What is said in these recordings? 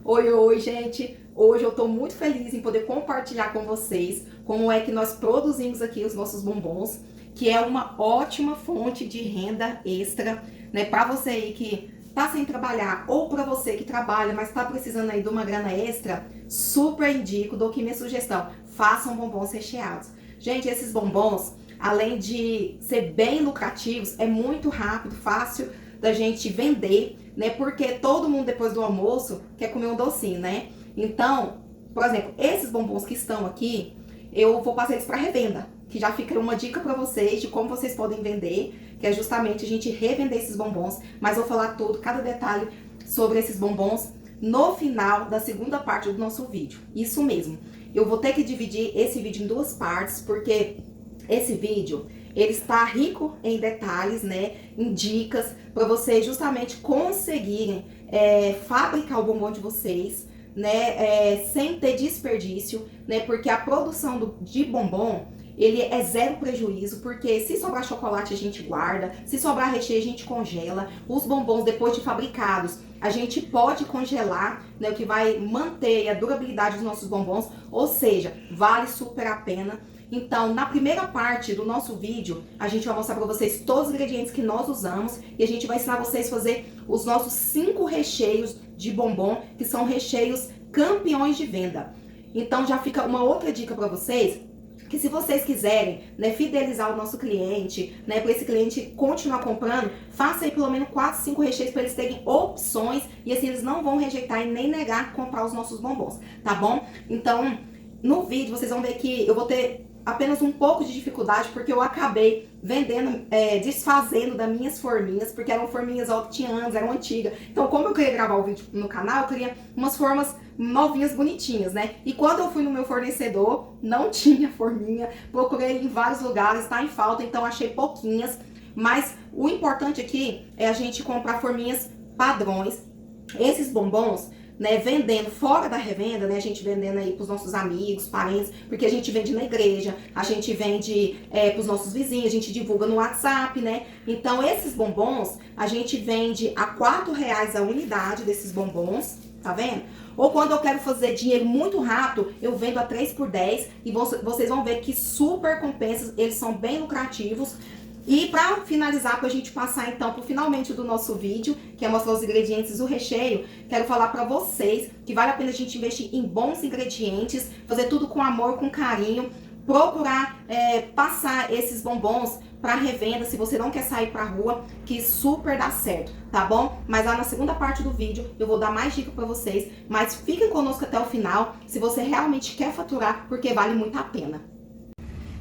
Oi, oi, gente! Hoje eu tô muito feliz em poder compartilhar com vocês como é que nós produzimos aqui os nossos bombons, que é uma ótima fonte de renda extra, né? Para você aí que tá sem trabalhar ou para você que trabalha, mas tá precisando aí de uma grana extra, super indico, dou aqui minha sugestão. Façam bombons recheados. Gente, esses bombons, além de ser bem lucrativos, é muito rápido, fácil da gente vender, né? Porque todo mundo depois do almoço quer comer um docinho, né? Então, por exemplo, esses bombons que estão aqui, eu vou passar eles para revenda, que já fica uma dica para vocês de como vocês podem vender, que é justamente a gente revender esses bombons, mas vou falar tudo, cada detalhe sobre esses bombons no final da segunda parte do nosso vídeo. Isso mesmo. Eu vou ter que dividir esse vídeo em duas partes, porque esse vídeo ele está rico em detalhes, né, em dicas para vocês justamente conseguirem fabricar o bombom de vocês, né, sem ter desperdício, né, porque a produção de bombom ele é zero prejuízo, porque se sobrar chocolate a gente guarda, se sobrar recheio a gente congela, os bombons depois de fabricados a gente pode congelar, né, o que vai manter a durabilidade dos nossos bombons, ou seja, vale super a pena. Então, na primeira parte do nosso vídeo, a gente vai mostrar para vocês todos os ingredientes que nós usamos e a gente vai ensinar vocês a fazer os nossos 5 recheios de bombom, que são recheios campeões de venda. Então, já fica uma outra dica para vocês, que se vocês quiserem, né, fidelizar o nosso cliente, né, para esse cliente continuar comprando, faça aí pelo menos 4, 5 recheios para eles terem opções e assim eles não vão rejeitar e nem negar comprar os nossos bombons, tá bom? Então, no vídeo vocês vão ver que eu vou ter apenas um pouco de dificuldade, porque eu acabei vendendo, desfazendo das minhas forminhas, porque eram forminhas ó, que tinha anos, eram antigas. Então, como eu queria gravar o vídeo no canal, eu queria umas formas novinhas, bonitinhas, né? E quando eu fui no meu fornecedor, não tinha forminha, procurei em vários lugares, tá em falta, então achei pouquinhas. Mas o importante aqui é a gente comprar forminhas padrões. Esses bombons, né, vendendo fora da revenda, né, a gente vendendo aí pros nossos amigos, parentes, porque a gente vende na igreja, a gente vende pros nossos vizinhos, a gente divulga no WhatsApp, né? Então esses bombons a gente vende a R$ 4 a unidade desses bombons, tá vendo? Ou quando eu quero fazer dinheiro muito rápido, eu vendo a 3 por 10 e vocês vão ver que super compensa, eles são bem lucrativos. E para finalizar, para a gente passar então para o finalmente do nosso vídeo, que é mostrar os ingredientes, o recheio, quero falar para vocês que vale a pena a gente investir em bons ingredientes, fazer tudo com amor, com carinho, procurar passar esses bombons para revenda, se você não quer sair para rua, que super dá certo, tá bom? Mas lá na segunda parte do vídeo eu vou dar mais dicas para vocês, mas fiquem conosco até o final, se você realmente quer faturar, porque vale muito a pena.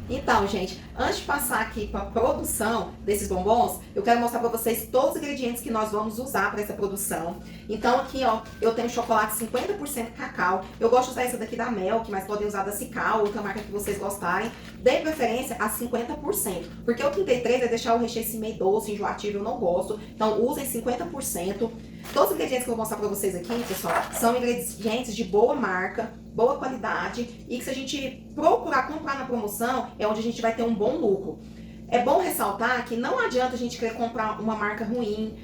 Então, gente, antes de passar aqui para a produção desses bombons, eu quero mostrar para vocês todos os ingredientes que nós vamos usar para essa produção. Então, aqui, ó, eu tenho chocolate 50% cacau. Eu gosto de usar essa daqui da Melk, mas podem usar da Cical, outra marca que vocês gostarem. Dê preferência a 50%, porque o 33% é deixar o recheio assim meio doce, enjoativo, eu não gosto. Então, usem 50%. Todos os ingredientes que eu vou mostrar para vocês aqui, pessoal, são ingredientes de boa marca, boa qualidade e que se a gente procurar comprar na promoção é onde a gente vai ter um bom lucro. É bom ressaltar que não adianta a gente querer comprar uma marca ruim,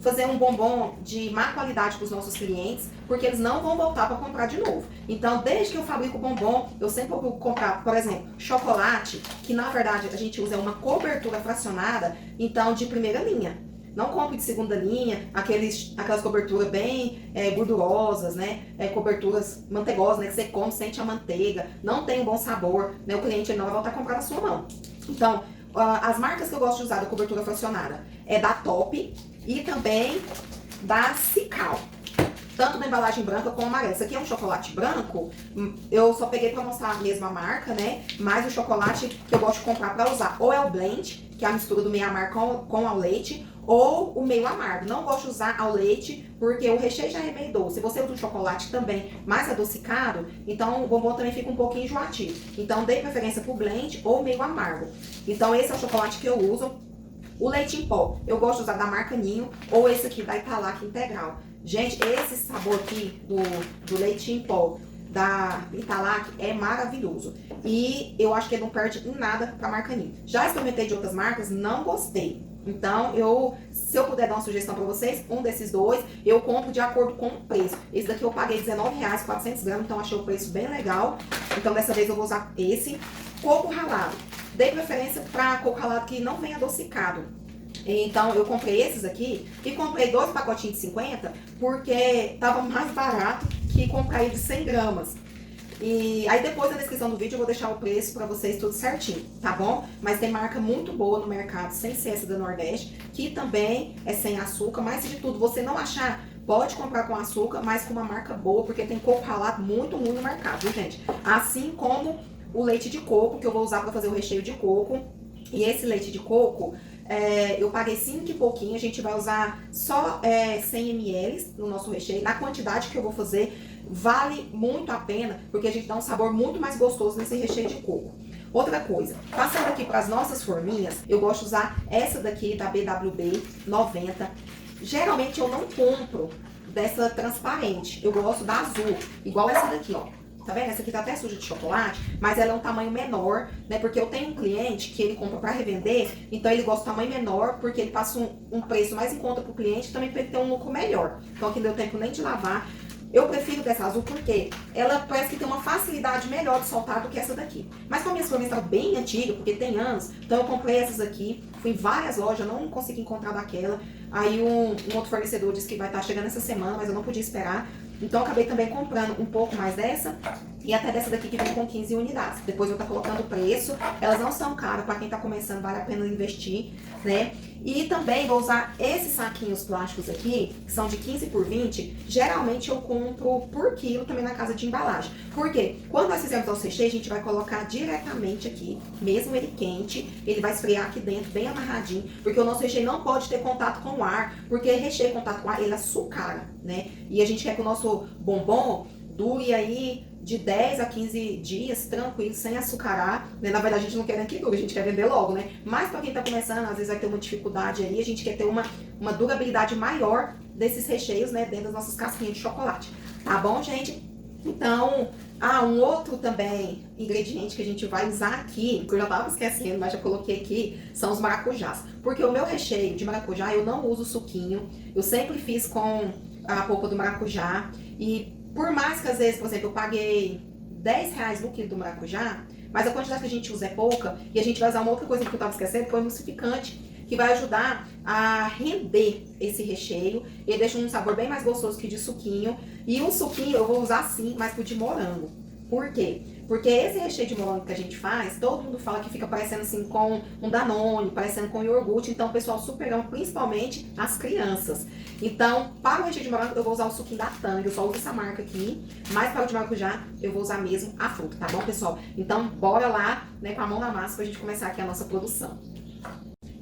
fazer um bombom de má qualidade para os nossos clientes, porque eles não vão voltar para comprar de novo. Então, desde que eu fabrico bombom, eu sempre procuro comprar, por exemplo, chocolate, que na verdade a gente usa uma cobertura fracionada, então de primeira linha. Não compre de segunda linha, aquelas coberturas bem gordurosas, né? Coberturas manteigosas, né? Que você come, sente a manteiga, não tem um bom sabor, né? O cliente ele não vai voltar a comprar na sua mão. Então, as marcas que eu gosto de usar da cobertura fracionada é da Top e também da Cical. Tanto da embalagem branca como amarela. Isso aqui é um chocolate branco, eu só peguei pra mostrar a mesma marca, né? Mas o chocolate que eu gosto de comprar pra usar ou é o blend, que é a mistura do meio amargo com ao leite, ou o meio amargo. Não gosto de usar ao leite, porque o recheio já é meio doce. Se você usa um chocolate também mais adocicado, então o bombom também fica um pouquinho enjoativo. Então dê preferência pro blend ou meio amargo. Então esse é o chocolate que eu uso. O leite em pó, eu gosto de usar da marca Ninho, ou esse aqui da Italac Integral. Gente, esse sabor aqui do leite em pó da Italac é maravilhoso. E eu acho que ele não perde em nada pra marca Ninho. Já experimentei de outras marcas, não gostei. Então, se eu puder dar uma sugestão para vocês, um desses dois, eu compro de acordo com o preço. Esse daqui eu paguei R$19, 400 gramas, então achei o preço bem legal. Então, dessa vez eu vou usar esse. Coco ralado. Dei preferência para coco ralado que não vem adocicado. Então, eu comprei esses aqui e comprei 2 pacotinhos de 50 porque tava mais barato que comprar de 100 gramas. E aí depois na descrição do vídeo eu vou deixar o preço pra vocês tudo certinho, tá bom? Mas tem marca muito boa no mercado, sem ser essa da Nordeste, que também é sem açúcar, mas se de tudo você não achar, pode comprar com açúcar, mas com uma marca boa, porque tem coco ralado muito ruim no mercado, viu, gente? Assim como o leite de coco, que eu vou usar pra fazer o recheio de coco. E esse leite de coco, eu paguei 5 e pouquinho, a gente vai usar só 100 ml no nosso recheio, na quantidade que eu vou fazer. Vale muito a pena, porque a gente dá um sabor muito mais gostoso nesse recheio de coco. Outra coisa, passando aqui para as nossas forminhas, eu gosto de usar essa daqui da BWB 90. Geralmente eu não compro dessa transparente, eu gosto da azul, igual essa daqui, ó. Tá vendo? Essa aqui tá até suja de chocolate, mas ela é um tamanho menor, né? Porque eu tenho um cliente que ele compra pra revender, então ele gosta do tamanho menor, porque ele passa um preço mais em conta pro cliente, também pra ele ter um lucro melhor. Então aqui não deu tempo nem de lavar. Eu prefiro dessa azul porque ela parece que tem uma facilidade melhor de soltar do que essa daqui. Mas como minhas forminhas estavam bem antigas, porque tem anos, então eu comprei essas aqui. Fui em várias lojas, não consegui encontrar daquela. Aí um outro fornecedor disse que vai estar chegando essa semana, mas eu não podia esperar. Então eu acabei também comprando um pouco mais dessa e até dessa daqui que vem com 15 unidades. Depois eu vou estar colocando o preço. Elas não são caras, para quem está começando vale a pena investir, né? E também vou usar esses saquinhos plásticos aqui, que são de 15 por 20. Geralmente eu compro por quilo também na casa de embalagem. Por quê? Quando nós fizermos o recheio, a gente vai colocar diretamente aqui, mesmo ele quente. Ele vai esfriar aqui dentro, bem amarradinho. Porque o nosso recheio não pode ter contato com o ar. Porque recheio em contato com o ar, ele açucara, né? E a gente quer que o nosso bombom dure aí de 10 a 15 dias, tranquilo, sem açucarar, né? Na verdade, a gente não quer nem que dure, a gente quer vender logo, né? Mas para quem tá começando, às vezes vai ter uma dificuldade aí, a gente quer ter uma durabilidade maior desses recheios, né? Dentro das nossas casquinhas de chocolate. Tá bom, gente? Então, um outro também ingrediente que a gente vai usar aqui, que eu já tava esquecendo, mas já coloquei aqui, são os maracujás. Porque o meu recheio de maracujá, eu não uso suquinho, eu sempre fiz com a polpa do maracujá. E por mais que às vezes, por exemplo, eu paguei R$10 no quilo do maracujá, mas a quantidade que a gente usa é pouca, e a gente vai usar uma outra coisa que eu tava esquecendo, que foi o emulsificante, que vai ajudar a render esse recheio. Ele deixa um sabor bem mais gostoso que de suquinho. E o suquinho eu vou usar sim, mas pro de morango. Por quê? Porque esse recheio de morango que a gente faz, todo mundo fala que fica parecendo assim com um Danone, parecendo com iogurte. Então o pessoal super ama, principalmente as crianças. Então, para o recheio de morango, eu vou usar o suquinho da Tang, eu só uso essa marca aqui. Mas para o de maracujá, eu vou usar mesmo a fruta, tá bom, pessoal? Então, bora lá, né, com a mão na massa pra gente começar aqui a nossa produção.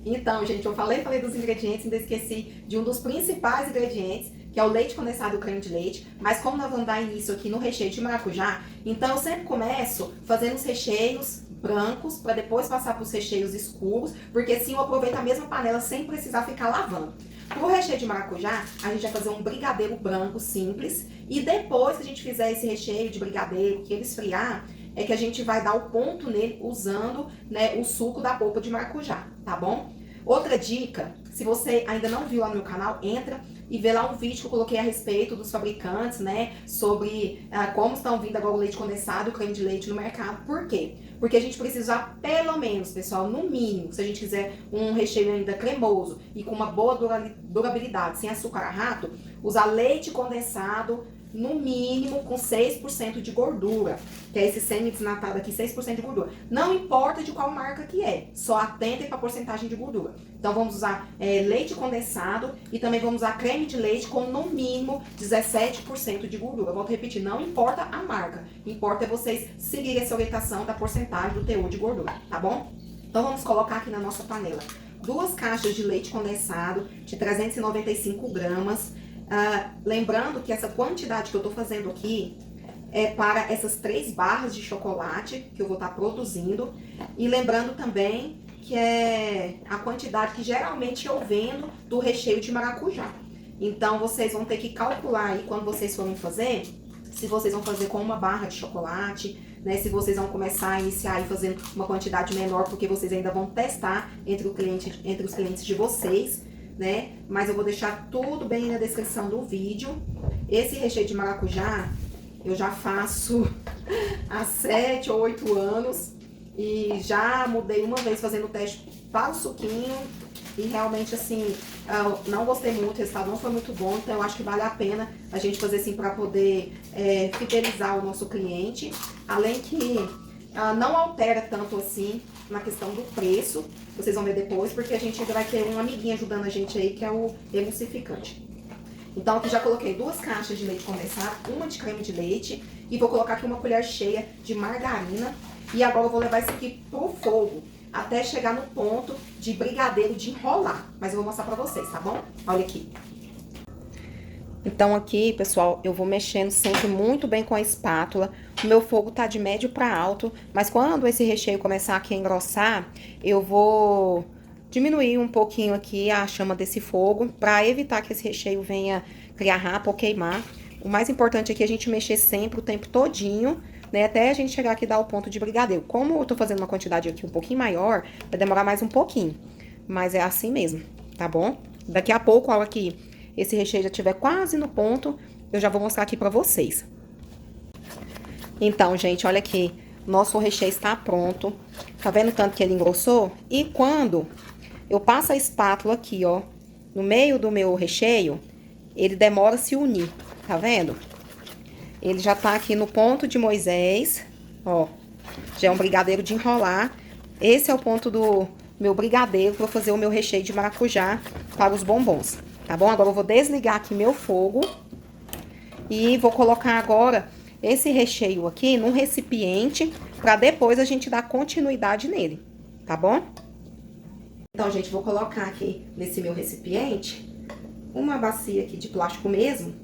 Então, gente, eu falei dos ingredientes, ainda esqueci de um dos principais ingredientes, que é o leite condensado e o creme de leite. Mas como nós vamos dar início aqui no recheio de maracujá, então eu sempre começo fazendo os recheios brancos, para depois passar para os recheios escuros, porque assim eu aproveito a mesma panela sem precisar ficar lavando. Para o recheio de maracujá, a gente vai fazer um brigadeiro branco simples, e depois que a gente fizer esse recheio de brigadeiro, que ele esfriar, é que a gente vai dar o ponto nele usando, né, o suco da polpa de maracujá, tá bom? Outra dica, se você ainda não viu lá no meu canal, entra e vê lá um vídeo que eu coloquei a respeito dos fabricantes, né, sobre como estão vindo agora o leite condensado e o creme de leite no mercado. Por quê? Porque a gente precisa usar pelo menos, pessoal, no mínimo, se a gente quiser um recheio ainda cremoso e com uma boa durabilidade, sem açúcar a rato, usar leite condensado, no mínimo com 6% de gordura, que é esse semi-desnatado aqui, 6% de gordura. Não importa de qual marca que é, só atentem para a porcentagem de gordura. Então vamos usar leite condensado e também vamos usar creme de leite com no mínimo 17% de gordura. Volto a repetir, não importa a marca, importa é vocês seguirem essa orientação da porcentagem do teor de gordura, tá bom? Então vamos colocar aqui na nossa panela 2 caixas de leite condensado de 395 gramas. Lembrando que essa quantidade que eu tô fazendo aqui é para essas 3 barras de chocolate que eu vou estar produzindo. E lembrando também que é a quantidade que geralmente eu vendo do recheio de maracujá. Então vocês vão ter que calcular aí quando vocês forem fazer, se vocês vão fazer com uma barra de chocolate, né? Se vocês vão começar a iniciar aí fazendo uma quantidade menor, porque vocês ainda vão testar entre os clientes de vocês, né? Mas eu vou deixar tudo bem na descrição do vídeo. Esse recheio de maracujá eu já faço há 7 ou 8 anos e já mudei uma vez fazendo o teste para o suquinho e realmente assim, não gostei muito, o resultado não foi muito bom, então eu acho que vale a pena a gente fazer assim para poder fidelizar o nosso cliente, além que não altera tanto assim na questão do preço, vocês vão ver depois, porque a gente ainda vai ter uma amiguinha ajudando a gente aí, que é o emulsificante. Então aqui já coloquei 2 caixas de leite condensado, uma de creme de leite e vou colocar aqui uma colher cheia de margarina. E agora eu vou levar isso aqui pro fogo, até chegar no ponto de brigadeiro de enrolar. Mas eu vou mostrar pra vocês, tá bom? Olha aqui. Então aqui, pessoal, eu vou mexendo sempre muito bem com a espátula. O meu fogo tá de médio pra alto, mas quando esse recheio começar aqui a engrossar, eu vou diminuir um pouquinho aqui a chama desse fogo, pra evitar que esse recheio venha criar rapa ou queimar. O mais importante aqui é a gente mexer sempre o tempo todinho, né, até a gente chegar aqui e dar o ponto de brigadeiro. Como eu tô fazendo uma quantidade aqui um pouquinho maior, vai demorar mais um pouquinho, mas é assim mesmo, tá bom? Daqui a pouco, a hora que esse recheio já estiver quase no ponto, eu já vou mostrar aqui pra vocês. Então, gente, olha aqui, nosso recheio está pronto. Tá vendo o tanto que ele engrossou? E quando eu passo a espátula aqui, ó, no meio do meu recheio, ele demora a se unir, tá vendo? Ele já tá aqui no ponto de Moisés, ó, já é um brigadeiro de enrolar. Esse é o ponto do meu brigadeiro para fazer o meu recheio de maracujá para os bombons, tá bom? Agora eu vou desligar aqui meu fogo e vou colocar agora esse recheio aqui num recipiente para depois a gente dar continuidade nele, tá bom? Então, gente, vou colocar aqui nesse meu recipiente uma bacia aqui de plástico mesmo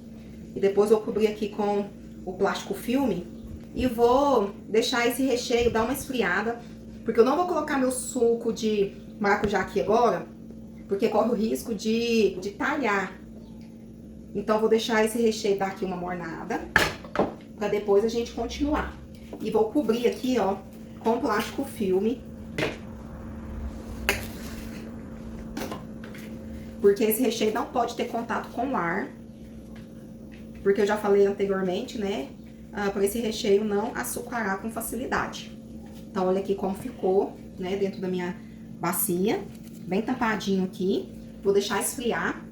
e depois vou cobrir aqui com o plástico filme e vou deixar esse recheio dar uma esfriada, porque eu não vou colocar meu suco de maracujá aqui agora, porque corre o risco de talhar. Então, vou deixar esse recheio dar aqui uma mornada, para depois a gente continuar. E vou cobrir aqui, ó, com plástico filme, porque esse recheio não pode ter contato com o ar, porque eu já falei anteriormente, né, para esse recheio não açucarar com facilidade. Então, olha aqui como ficou, né, dentro da minha bacia, bem tampadinho aqui. Vou deixar esfriar.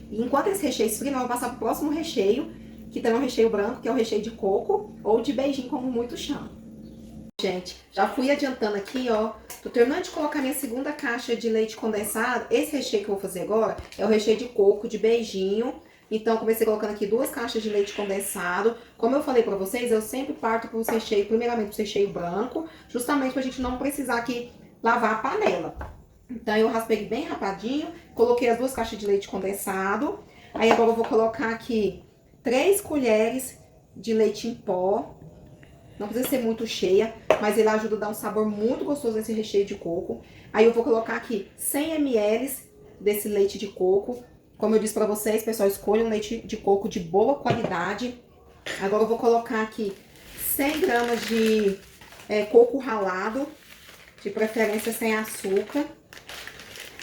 E enquanto esse recheio esfria, eu vou passar pro próximo recheio, que também é um recheio branco, que é o recheio de coco, ou de beijinho, como muitos chamam. Gente, já fui adiantando aqui, ó, tô terminando de colocar minha segunda caixa de leite condensado. Esse recheio que eu vou fazer agora é o recheio de coco, de beijinho. Então, comecei colocando aqui 2 caixas de leite condensado. Como eu falei pra vocês, eu sempre parto pro recheio, primeiramente pro recheio branco, justamente pra gente não precisar aqui lavar a panela. Então, eu raspei bem rapadinho, coloquei as 2 caixas de leite condensado. Aí, agora eu vou colocar aqui 3 colheres de leite em pó. Não precisa ser muito cheia, mas ele ajuda a dar um sabor muito gostoso nesse recheio de coco. Aí, eu vou colocar aqui 100 ml desse leite de coco. Como eu disse pra vocês, pessoal, escolha um leite de coco de boa qualidade. Agora eu vou colocar aqui 100 gramas de coco ralado, de preferência sem açúcar.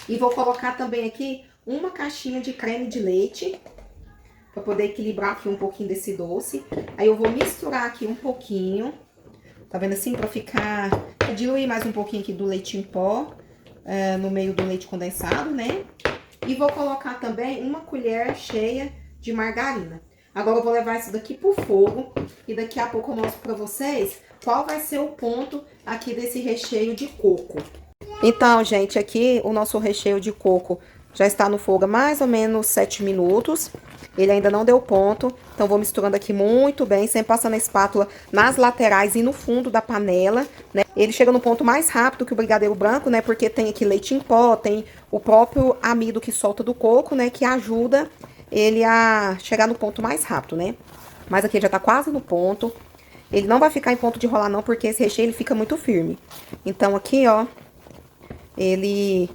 E vou colocar também aqui uma caixinha de creme de leite, para poder equilibrar aqui um pouquinho desse doce. Aí eu vou misturar aqui um pouquinho, tá vendo assim? Pra ficar, diluir mais um pouquinho aqui do leite em pó, no meio do leite condensado, né? E vou colocar também uma colher cheia de margarina. Agora eu vou levar isso daqui pro fogo e daqui a pouco eu mostro pra vocês qual vai ser o ponto aqui desse recheio de coco. Então, gente, aqui o nosso recheio de coco já está no fogo há mais ou menos 7 minutos. Ele ainda não deu ponto, então vou misturando aqui muito bem, sempre passando a espátula nas laterais e no fundo da panela, né? Ele chega no ponto mais rápido que o brigadeiro branco, né? Porque tem aqui leite em pó, tem o próprio amido que solta do coco, né? Que ajuda ele a chegar no ponto mais rápido, né? Mas aqui já tá quase no ponto. Ele não vai ficar em ponto de rolar não, porque esse recheio ele fica muito firme. Então aqui, ó, ele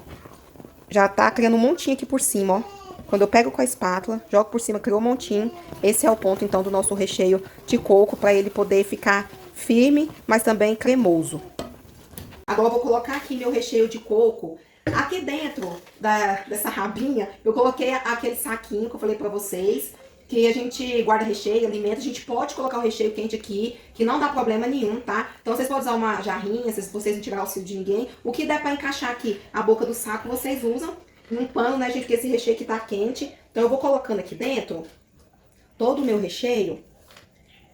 já tá criando um montinho aqui por cima, ó. Quando eu pego com a espátula, jogo por cima, criou um montinho. Esse é o ponto, então, do nosso recheio de coco, pra ele poder ficar firme, mas também cremoso. Agora eu vou colocar aqui meu recheio de coco. Aqui dentro dessa rabinha, eu coloquei aquele saquinho que eu falei pra vocês, que a gente guarda recheio, alimenta. A gente pode colocar o recheio quente aqui, que não dá problema nenhum, tá? Então vocês podem usar uma jarrinha, se vocês não tirar o auxílio de ninguém. O que der pra encaixar aqui a boca do saco, vocês usam. Um pano, né, gente, porque esse recheio aqui tá quente. Então eu vou colocando aqui dentro todo o meu recheio,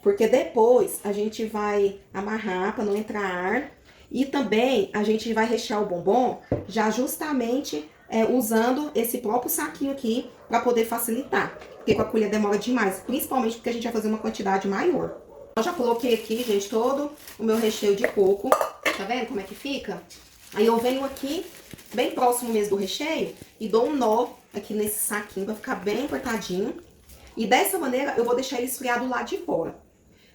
porque depois a gente vai amarrar pra não entrar ar. E também a gente vai rechear o bombom já justamente usando esse próprio saquinho aqui para poder facilitar. Porque com a colher demora demais, principalmente porque a gente vai fazer uma quantidade maior. Eu já coloquei aqui, gente, todo o meu recheio de coco. Tá vendo como é que fica? Aí eu venho aqui, bem próximo mesmo do recheio, e dou um nó aqui nesse saquinho para ficar bem apertadinho. E dessa maneira eu vou deixar ele esfriar do lado de fora.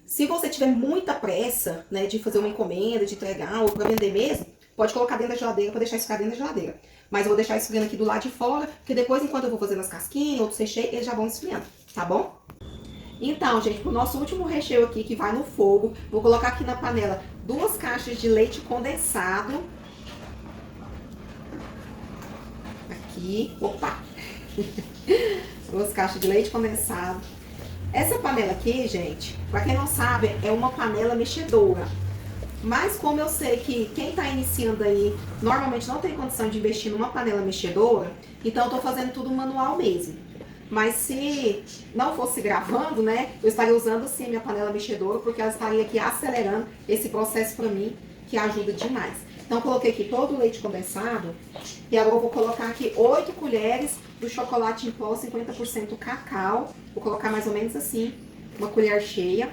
Se você tiver muita pressa, né, de fazer uma encomenda, de entregar ou para vender mesmo, pode colocar dentro da geladeira para deixar esfriar dentro da geladeira. Mas eu vou deixar esfriando aqui do lado de fora, porque depois, enquanto eu vou fazendo as casquinhas, outros recheios, eles já vão esfriando, tá bom? Então, gente, pro nosso último recheio aqui, que vai no fogo, vou colocar aqui na panela 2 caixas de leite condensado. Aqui, opa! 2 caixas de leite condensado. Essa panela aqui, gente, pra quem não sabe, é uma panela mexedora. Mas como eu sei que quem tá iniciando aí, normalmente não tem condição de investir numa panela mexedora, então eu tô fazendo tudo manual mesmo. Mas se não fosse gravando, né, eu estaria usando sim a minha panela mexedora, porque ela estaria aqui acelerando esse processo pra mim, que ajuda demais. Então, coloquei aqui todo o leite condensado. E agora eu vou colocar aqui 8 colheres do chocolate em pó 50% cacau. Vou colocar mais ou menos assim, uma colher cheia.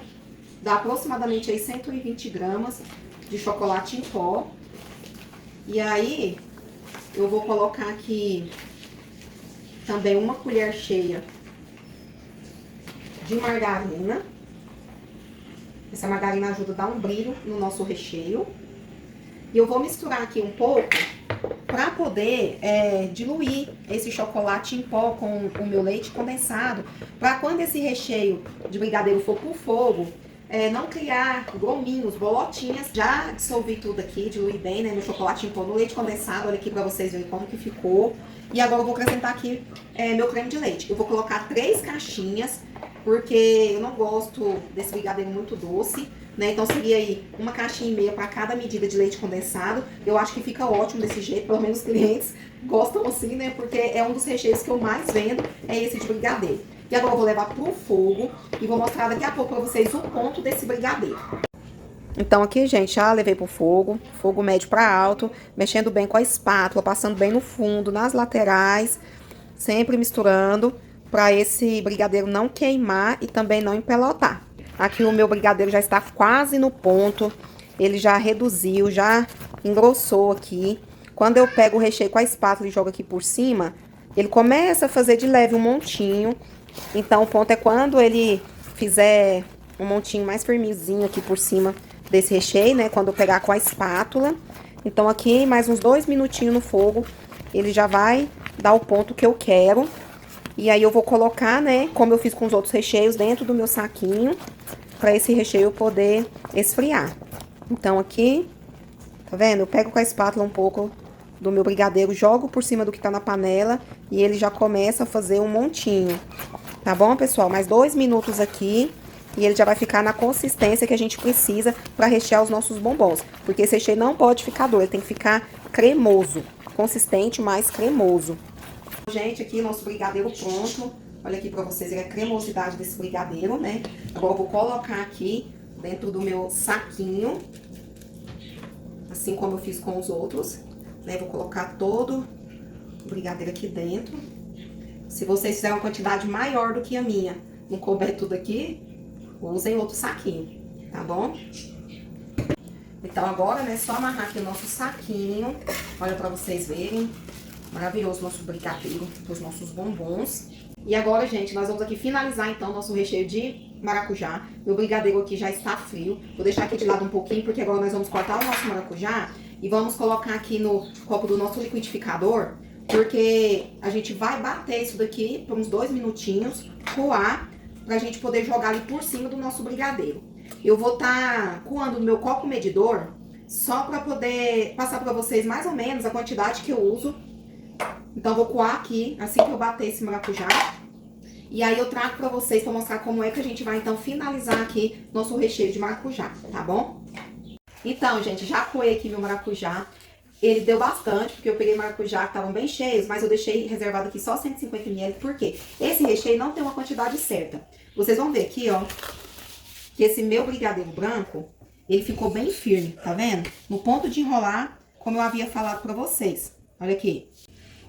Dá aproximadamente aí 120 gramas de chocolate em pó. E aí, eu vou colocar aqui também uma colher cheia de margarina. Essa margarina ajuda a dar um brilho no nosso recheio. E eu vou misturar aqui um pouco para poder diluir esse chocolate em pó com o meu leite condensado, para quando esse recheio de brigadeiro for pro fogo, não criar gominhos, bolotinhas. Já dissolvi tudo aqui, diluí bem, né, no chocolate em pó, no leite condensado. Olha aqui para vocês verem como que ficou. E agora eu vou acrescentar aqui meu creme de leite. Eu vou colocar 3 caixinhas, porque eu não gosto desse brigadeiro muito doce, né? Então seria aí 1,5 caixinha para cada medida de leite condensado. Eu acho que fica ótimo desse jeito, pelo menos os clientes gostam assim, né? Porque é um dos recheios que eu mais vendo, é esse de brigadeiro. E agora eu vou levar pro fogo e vou mostrar daqui a pouco para vocês o ponto desse brigadeiro. Então aqui, gente, já levei pro fogo, fogo médio para alto, mexendo bem com a espátula, passando bem no fundo, nas laterais, sempre misturando para esse brigadeiro não queimar e também não empelotar. Aqui o meu brigadeiro já está quase no ponto, ele já reduziu, já engrossou aqui. Quando eu pego o recheio com a espátula e jogo aqui por cima, ele começa a fazer de leve um montinho. Então o ponto é quando ele fizer um montinho mais firmezinho aqui por cima desse recheio, né? Quando eu pegar com a espátula. Então aqui mais uns 2 minutinhos no fogo, ele já vai dar o ponto que eu quero. E aí eu vou colocar, né, como eu fiz com os outros recheios, dentro do meu saquinho, para esse recheio poder esfriar. Então aqui, tá vendo? Eu pego com a espátula um pouco do meu brigadeiro, jogo por cima do que tá na panela e ele já começa a fazer um montinho. Tá bom, pessoal? Mais 2 minutos aqui e ele já vai ficar na consistência que a gente precisa para rechear os nossos bombons. Porque esse recheio não pode ficar doce, ele tem que ficar cremoso, consistente, mas cremoso. Gente, aqui nosso brigadeiro pronto. Olha aqui pra vocês a cremosidade desse brigadeiro, né? Agora eu vou colocar aqui dentro do meu saquinho, assim como eu fiz com os outros, né? Vou colocar todo o brigadeiro aqui dentro. Se vocês fizerem uma quantidade maior do que a minha, não couber tudo aqui, usem outro saquinho, tá bom? Então agora, né, só amarrar aqui o nosso saquinho, olha pra vocês verem. Maravilhoso nosso brigadeiro, os nossos bombons. E agora, gente, nós vamos aqui finalizar, então, nosso recheio de maracujá. Meu brigadeiro aqui já está frio. Vou deixar aqui de lado um pouquinho, porque agora nós vamos cortar o nosso maracujá e vamos colocar aqui no copo do nosso liquidificador, porque a gente vai bater isso daqui por uns 2 minutinhos, coar, pra gente poder jogar ali por cima do nosso brigadeiro. Eu vou estar coando no meu copo medidor, só para poder passar para vocês mais ou menos a quantidade que eu uso. Então, vou coar aqui, assim que eu bater esse maracujá. E aí, eu trago para vocês, para mostrar como é que a gente vai, então, finalizar aqui nosso recheio de maracujá, tá bom? Então, gente, já coei aqui meu maracujá. Ele deu bastante, porque eu peguei maracujá que estavam bem cheios, mas eu deixei reservado aqui só 150 ml, porque esse recheio não tem uma quantidade certa. Vocês vão ver aqui, ó, que esse meu brigadeiro branco, ele ficou bem firme, tá vendo? No ponto de enrolar, como eu havia falado pra vocês. Olha aqui.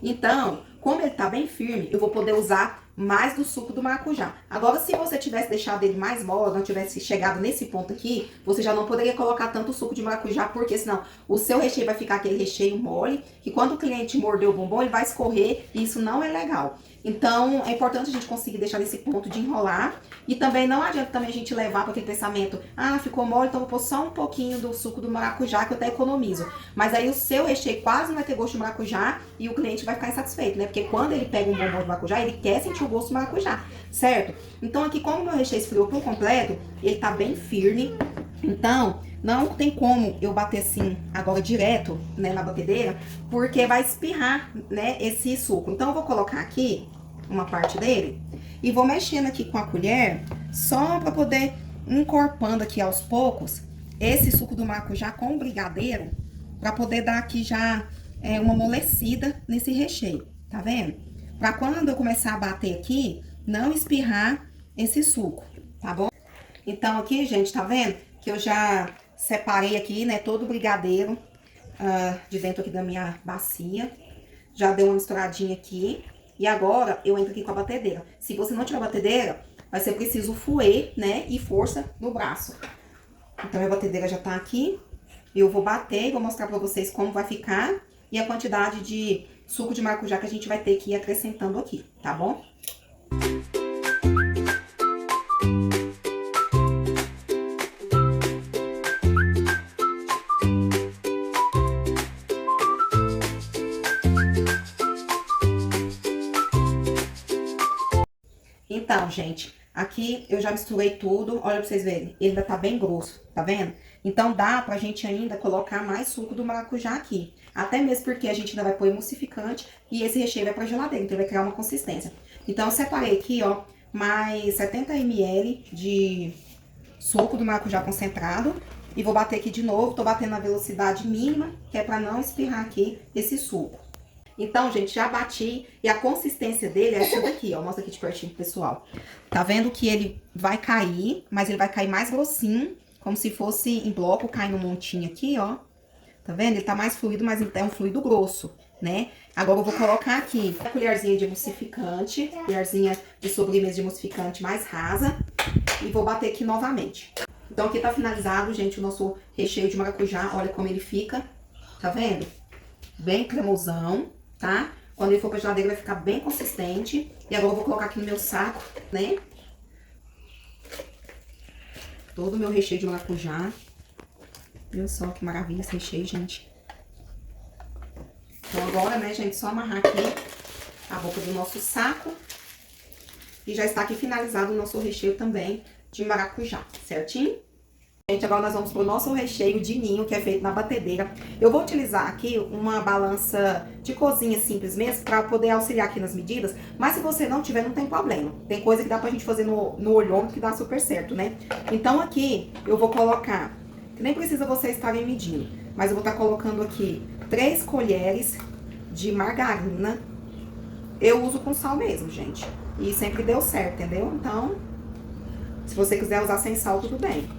Então, como ele tá bem firme, eu vou poder usar mais do suco do maracujá. Agora, se você tivesse deixado ele mais mole, não tivesse chegado nesse ponto aqui, você já não poderia colocar tanto suco de maracujá, porque senão o seu recheio vai ficar aquele recheio mole, que quando o cliente morder o bombom, ele vai escorrer, e isso não é legal. Então, é importante a gente conseguir deixar nesse ponto de enrolar. E também não adianta também a gente levar para aquele pensamento, ah, ficou mole, então vou pôr só um pouquinho do suco do maracujá que eu até economizo. Mas aí o seu recheio quase não vai ter gosto de maracujá e o cliente vai ficar insatisfeito, né? Porque quando ele pega um bombom de maracujá, ele quer sentir o gosto do maracujá, certo? Então aqui, como o meu recheio esfriou por completo, ele tá bem firme. Então, não tem como eu bater assim agora direto, né, na batedeira, porque vai espirrar, né, esse suco. Então, eu vou colocar aqui uma parte dele e vou mexendo aqui com a colher, só para poder encorpando aqui aos poucos esse suco do maracujá com o brigadeiro, para poder dar aqui já uma amolecida nesse recheio, tá vendo? Para quando eu começar a bater aqui, não espirrar esse suco, tá bom? Então, aqui, gente, tá vendo? Que eu já separei aqui, né, todo o brigadeiro de dentro aqui da minha bacia. Já deu uma misturadinha aqui. E agora, eu entro aqui com a batedeira. Se você não tiver batedeira, vai ser preciso fouet, né, e força no braço. Então, minha batedeira já tá aqui. Eu vou bater e vou mostrar pra vocês como vai ficar. E a quantidade de suco de maracujá que a gente vai ter que ir acrescentando aqui, tá bom? Então, gente, aqui eu já misturei tudo, olha pra vocês verem, ele ainda tá bem grosso, tá vendo? Então, dá pra gente ainda colocar mais suco do maracujá aqui. Até mesmo porque a gente ainda vai pôr emulsificante e esse recheio vai pra geladeira, então vai criar uma consistência. Então, eu separei aqui, ó, mais 70 ml de suco do maracujá concentrado. E vou bater aqui de novo, tô batendo na velocidade mínima, que é pra não espirrar aqui esse suco. Então, gente, já bati e a consistência dele é essa daqui, ó. Mostra aqui de pertinho pro pessoal. Tá vendo que ele vai cair, mas ele vai cair mais grossinho, como se fosse em bloco, caindo um montinho aqui, ó. Tá vendo? Ele tá mais fluido, mas é um fluido grosso, né? Agora eu vou colocar aqui a colherzinha de emulsificante, colherzinha de sobremesa de emulsificante mais rasa. E vou bater aqui novamente. Então, aqui tá finalizado, gente, o nosso recheio de maracujá. Olha como ele fica, tá vendo? Bem cremosão. Tá? Quando ele for pra geladeira, vai ficar bem consistente. E agora eu vou colocar aqui no meu saco, né? Todo o meu recheio de maracujá. Viu só que maravilha esse recheio, gente. Então agora, né, gente, só amarrar aqui a boca do nosso saco. E já está aqui finalizado o nosso recheio também de maracujá, certinho? Gente, agora nós vamos pro nosso recheio de ninho, que é feito na batedeira. Eu vou utilizar aqui uma balança de cozinha simples mesmo, pra poder auxiliar aqui nas medidas. Mas se você não tiver, não tem problema. Tem coisa que dá pra gente fazer no olhômetro que dá super certo, né? Então aqui, eu vou colocar, que nem precisa vocês estarem medindo, mas eu vou estar colocando aqui 3 colheres de margarina. Eu uso com sal mesmo, gente. E sempre deu certo, entendeu? Então, se você quiser usar sem sal, tudo bem.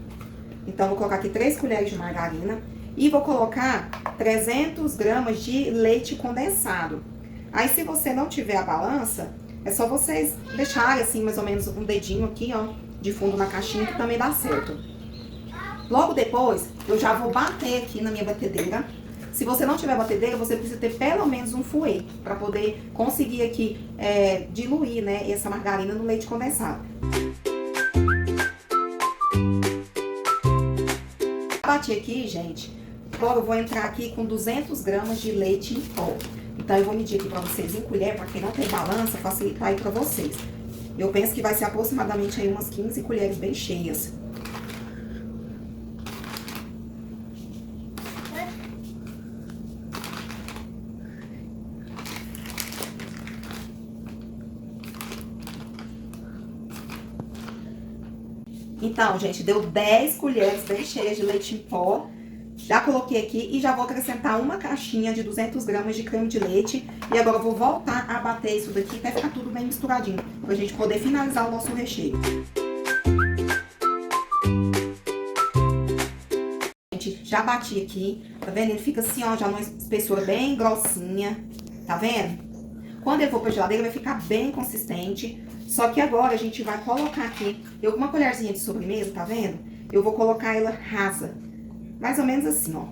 Então, vou colocar aqui 3 colheres de margarina e vou colocar 300 gramas de leite condensado. Aí, se você não tiver a balança, é só vocês deixarem assim, mais ou menos um dedinho aqui, ó, de fundo na caixinha, que também dá certo. Logo depois, eu já vou bater aqui na minha batedeira. Se você não tiver batedeira, você precisa ter pelo menos um fouet, para poder conseguir aqui diluir, né, essa margarina no leite condensado. Bati aqui, gente. Agora eu vou entrar aqui com 200 gramas de leite em pó. Então, eu vou medir aqui pra vocês em colher, pra quem não tem balança, facilitar aí pra vocês. Eu penso que vai ser aproximadamente aí umas 15 colheres bem cheias. Então, gente, deu 10 colheres bem cheias de leite em pó. Já coloquei aqui e já vou acrescentar uma caixinha de 200 gramas de creme de leite. E agora eu vou voltar a bater isso daqui até ficar tudo bem misturadinho, pra gente poder finalizar o nosso recheio. Gente, já bati aqui, tá vendo? Ele fica assim, ó, já numa espessura bem grossinha, tá vendo? Quando ele for pra geladeira, vai ficar bem consistente. Só que agora a gente vai colocar aqui, eu com uma colherzinha de sobremesa, tá vendo? Eu vou colocar ela rasa. Mais ou menos assim, ó.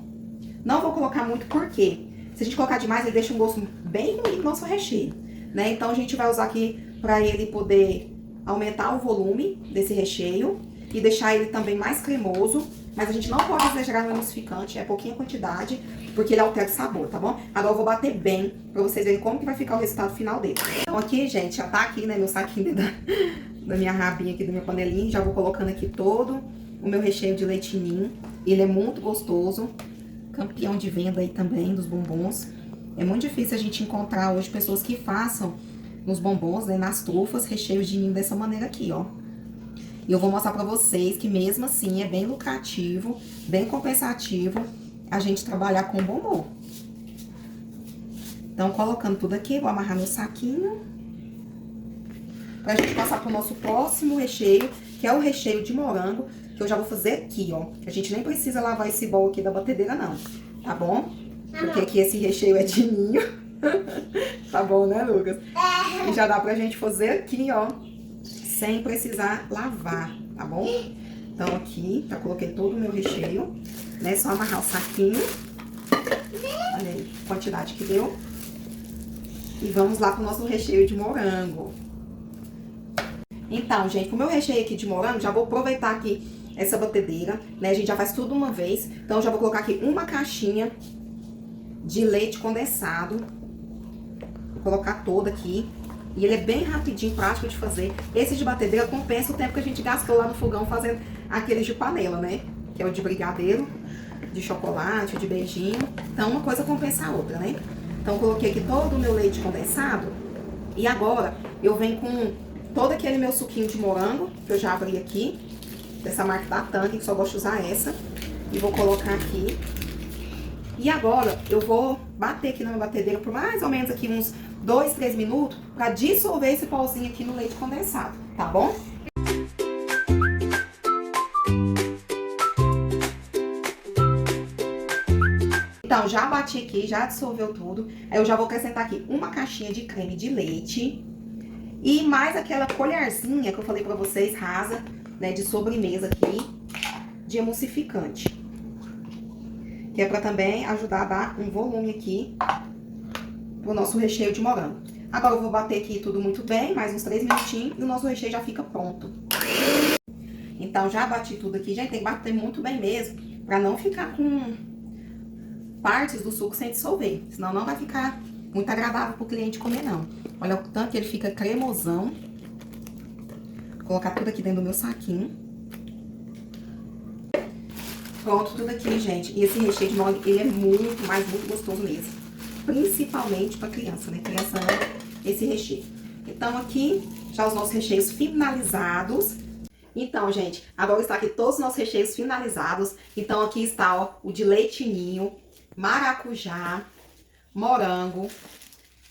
Não vou colocar muito porque se a gente colocar demais, ele deixa um gosto bem ruim no nosso recheio, né? Então a gente vai usar aqui pra ele poder aumentar o volume desse recheio e deixar ele também mais cremoso. Mas a gente não pode exagerar no emulsificante, é pouquinha quantidade, porque ele altera o sabor, tá bom? Agora eu vou bater bem pra vocês verem como que vai ficar o resultado final dele. Então aqui, gente, já tá aqui, né, meu saquinho da minha rabinha aqui, da minha panelinha. Já vou colocando aqui todo o meu recheio de leite ninho. Ele é muito gostoso, campeão de venda aí também dos bombons. É muito difícil a gente encontrar hoje pessoas que façam nos bombons, né, nas trufas, recheios de ninho dessa maneira aqui, ó. E eu vou mostrar pra vocês que mesmo assim é bem lucrativo, bem compensativo a gente trabalhar com bombom. Então, colocando tudo aqui, vou amarrar meu saquinho. Pra gente passar pro nosso próximo recheio, que é o recheio de morango, que eu já vou fazer aqui, ó. A gente nem precisa lavar esse bowl aqui da batedeira, não, tá bom? Porque aqui esse recheio é de ninho. Tá bom, né, Lucas? E já dá pra gente fazer aqui, ó, sem precisar lavar, tá bom? Então aqui, já coloquei todo o meu recheio, né? Só amarrar o saquinho. Olha aí a quantidade que deu. E vamos lá pro nosso recheio de morango. Então, gente, pro meu recheio aqui de morango, já vou aproveitar aqui essa batedeira, né? A gente já faz tudo uma vez. Então, já vou colocar aqui uma caixinha de leite condensado. Vou colocar toda aqui. E ele é bem rapidinho, prático de fazer. Esse de batedeira compensa o tempo que a gente gastou lá no fogão fazendo aqueles de panela, né? Que é o de brigadeiro, de chocolate, de beijinho. Então, uma coisa compensa a outra, né? Então, coloquei aqui todo o meu leite condensado. E agora, eu venho com todo aquele meu suquinho de morango, que eu já abri aqui. Dessa marca da Tanque, que só gosto de usar essa. E vou colocar aqui. E agora, eu vou bater aqui na minha batedeira por mais ou menos aqui uns 2, 3 minutos pra dissolver esse pauzinho aqui no leite condensado, tá bom? Então, já bati aqui, já dissolveu tudo. Aí eu já vou acrescentar aqui uma caixinha de creme de leite. E mais aquela colherzinha que eu falei pra vocês, rasa, né, de sobremesa aqui, de emulsificante. Que é pra também ajudar a dar um volume aqui pro nosso recheio de morango. Agora eu vou bater aqui tudo muito bem, mais uns 3 minutinhos e o nosso recheio já fica pronto. Então já bati tudo aqui, gente, tem que bater muito bem mesmo, pra não ficar com partes do suco sem dissolver, senão não vai ficar muito agradável pro cliente comer, não. Olha o tanto que ele fica cremosão. Vou colocar tudo aqui dentro do meu saquinho. Pronto, tudo aqui, gente. E esse recheio de morango, ele é muito, mas muito gostoso mesmo. Principalmente pra criança, né? Criança ama esse recheio. Então, aqui, já os nossos recheios finalizados. Então, gente, agora está aqui todos os nossos recheios finalizados. Então, aqui está, ó, o de leite ninho, maracujá, morango,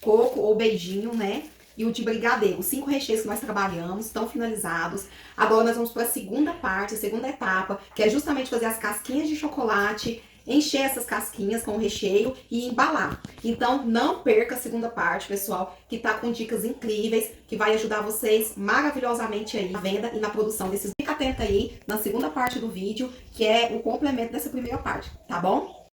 coco ou beijinho, né? E o de brigadeiro. Os 5 recheios que nós trabalhamos estão finalizados. Agora nós vamos para a segunda parte, a segunda etapa, que é justamente fazer as casquinhas de chocolate, encher essas casquinhas com o recheio e embalar. Então não perca a segunda parte, pessoal, que tá com dicas incríveis, que vai ajudar vocês maravilhosamente aí na venda e na produção desses. Fica atenta aí na segunda parte do vídeo, que é o complemento dessa primeira parte, tá bom?